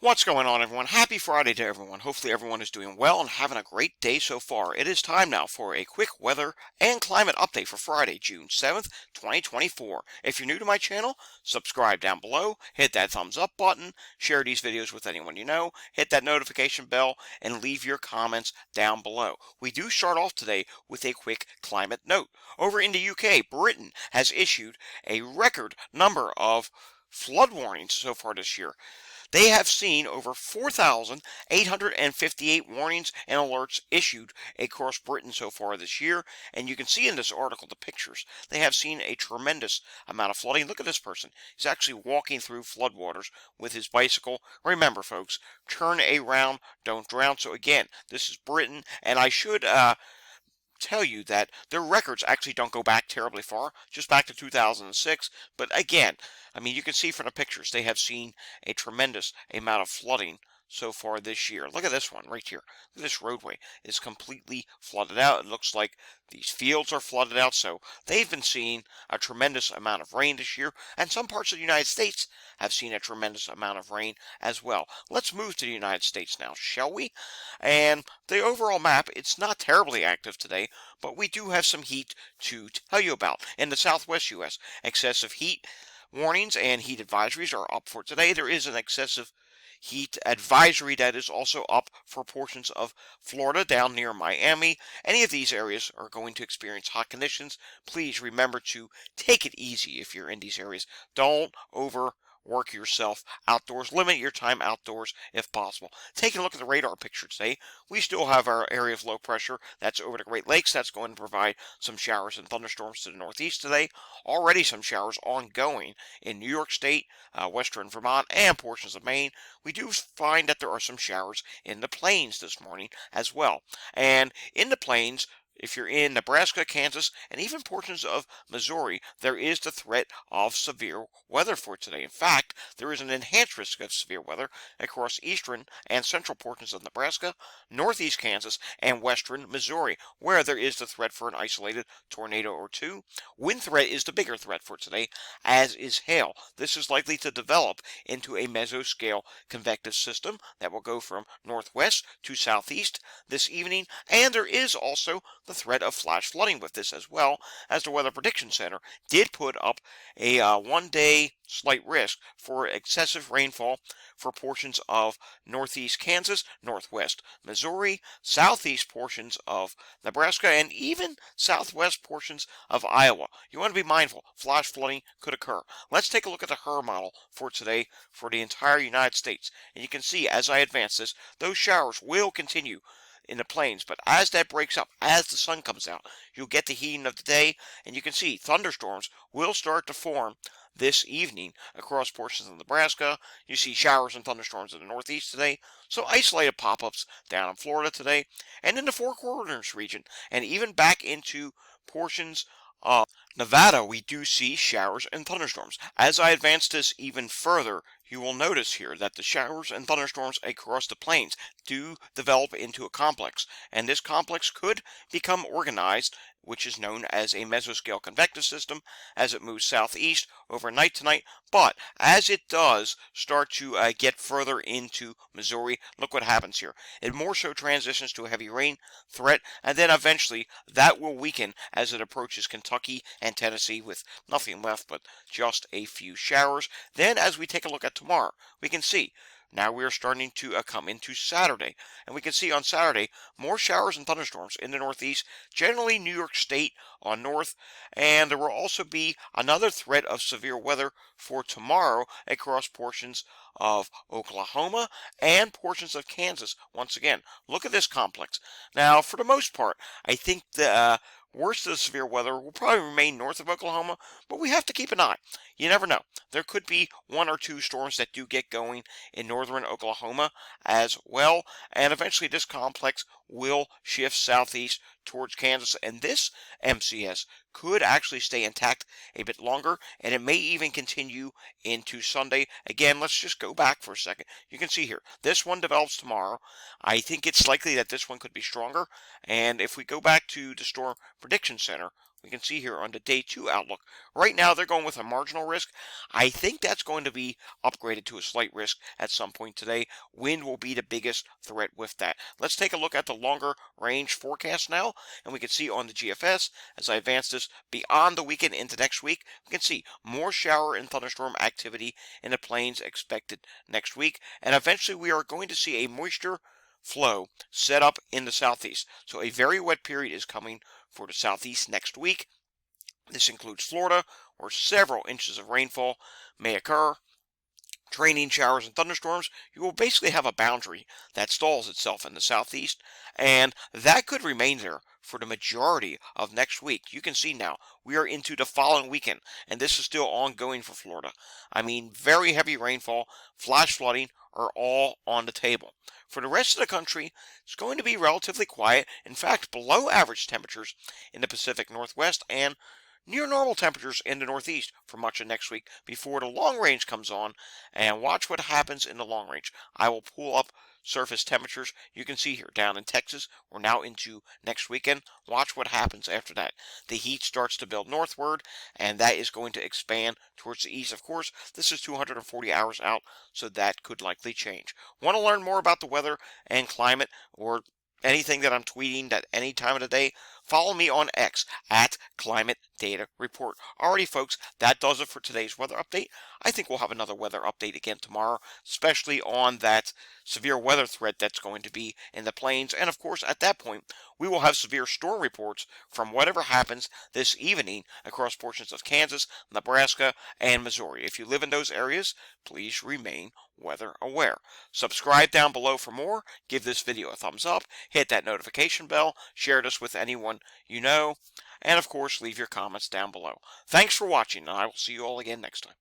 What's going on, everyone? Happy Friday to everyone. Hopefully, everyone is doing well and having a great day so far. It is time now for a quick weather and climate update for Friday, June 7th, 2024. If you're new to my channel, subscribe down below, hit that thumbs up button, share these videos with anyone you know, hit that notification bell, and leave your comments down below. We do start off today with a quick climate note. Over in the UK, Britain has issued a record number of flood warnings so far this year. They have seen over 4,858 warnings and alerts issued across Britain so far this year, and you can see in this article the pictures. They have seen a tremendous amount of flooding. Look at this person. He's actually walking through floodwaters with his bicycle. Remember, folks, turn around, don't drown. So again, this is Britain, and I should tell you that their records actually don't go back terribly far, just back to 2006. But again, I mean, you can see from the pictures, they have seen a tremendous amount of flooding so far this year. Look at this one right here. Look at this roadway is completely flooded out. It looks like these fields are flooded out. So they've been seeing a tremendous amount of rain this year, and some parts of the United States have seen a tremendous amount of rain as well. Let's move to the United States now, shall we? And the overall map, it's not terribly active today, but we do have some heat to tell you about. In the southwest U.S., excessive heat warnings and heat advisories are up for today. There is an excessive heat advisory that is also up for portions of Florida down near Miami. Any of these areas are going to experience hot conditions. Please remember to take it easy if you're in these areas. Don't overwork yourself outdoors. Limit your time outdoors if possible. Taking a look at the radar picture today, we still have our area of low pressure that's over the Great Lakes. That's going to provide some showers and thunderstorms to the northeast today. Already some showers ongoing in New York State, western Vermont, and portions of Maine. We do find that there are some showers in the plains this morning as well. And in the plains, if you're in Nebraska, Kansas, and even portions of Missouri, there is the threat of severe weather for today. In fact, there is an enhanced risk of severe weather across eastern and central portions of Nebraska, northeast Kansas, and western Missouri, where there is the threat for an isolated tornado or two. Wind threat is the bigger threat for today, as is hail. This is likely to develop into a mesoscale convective system that will go from northwest to southeast this evening, and there is also the threat of flash flooding with this, as well as the Weather Prediction Center did put up a one-day slight risk for excessive rainfall for portions of northeast Kansas, northwest Missouri, southeast portions of Nebraska, and even southwest portions of Iowa. You want to be mindful, flash flooding could occur. Let's take a look at the HRRR model for today for the entire United States. And you can see as I advance this, those showers will continue in the plains, but as that breaks up, as the sun comes out, you'll get the heating of the day, and you can see thunderstorms will start to form this evening across portions of Nebraska. You see showers and thunderstorms in the northeast today, so isolated pop-ups down in Florida today, and in the Four Corners region, and even back into portions of Nevada, we do see showers and thunderstorms. As I advance this even further, you will notice here that the showers and thunderstorms across the plains do develop into a complex, and this complex could become organized, which is known as a mesoscale convective system, as it moves southeast overnight tonight. But as it does start to get further into Missouri, look what happens here. It more so transitions to a heavy rain threat, and then eventually that will weaken as it approaches Kentucky and Tennessee with nothing left but just a few showers. Then as we take a look at tomorrow, we can see now we are starting to come into Saturday, and we can see on Saturday more showers and thunderstorms in the northeast, generally New York State on north, and there will also be another threat of severe weather for tomorrow across portions of Oklahoma and portions of Kansas. Once again, look at this complex. Now, for the most part, I think the worst of the severe weather will probably remain north of Oklahoma, but we have to keep an eye. You never know. There could be one or two storms that do get going in northern Oklahoma as well, and eventually this complex will shift southeast towards Kansas, and this MCS could actually stay intact a bit longer, and it may even continue into Sunday. Again, let's just go back for a second. You can see here, this one develops tomorrow. I think it's likely that this one could be stronger, and if we go back to the Storm Prediction Center, We can see here on the day 2 outlook. Right now, they're going with a marginal risk. I think that's going to be upgraded to a slight risk at some point today. Wind will be the biggest threat with that. Let's take a look at the longer range forecast now, and we can see on the GFS, as I advance this beyond the weekend into next week, we can see more shower and thunderstorm activity in the plains expected next week, and eventually we are going to see a moisture flow set up in the southeast. So a very wet period is coming for the southeast next week. This includes Florida, where several inches of rainfall may occur. Training showers and thunderstorms, you will basically have a boundary that stalls itself in the southeast, and that could remain there for the majority of next week. You can see now we are into the following weekend, and this is still ongoing for Florida. I mean, very heavy rainfall, flash flooding are all on the table. For the rest of the country, it's going to be relatively quiet. In fact, below average temperatures in the Pacific Northwest and near normal temperatures in the Northeast for much of next week before the long range comes on, and watch what happens in the long range. I will pull up surface temperatures. You can see here down in Texas, we're now into next weekend. Watch what happens after that. The heat starts to build northward, and that is going to expand towards the east. Of course, this is 240 hours out, so that could likely change. Want to learn more about the weather and climate, or anything that I'm tweeting at any time of the day? Follow me on X at Climate Data Report. Alrighty, folks, that does it for today's weather update. I think we'll have another weather update again tomorrow, especially on that severe weather threat that's going to be in the plains. And of course, at that point, we will have severe storm reports from whatever happens this evening across portions of Kansas, Nebraska, and Missouri. If you live in those areas, please remain weather aware. Subscribe down below for more. Give this video a thumbs up. Hit that notification bell. Share this with anyone you know. And of course, leave your comments down below. Thanks for watching, and I will see you all again next time.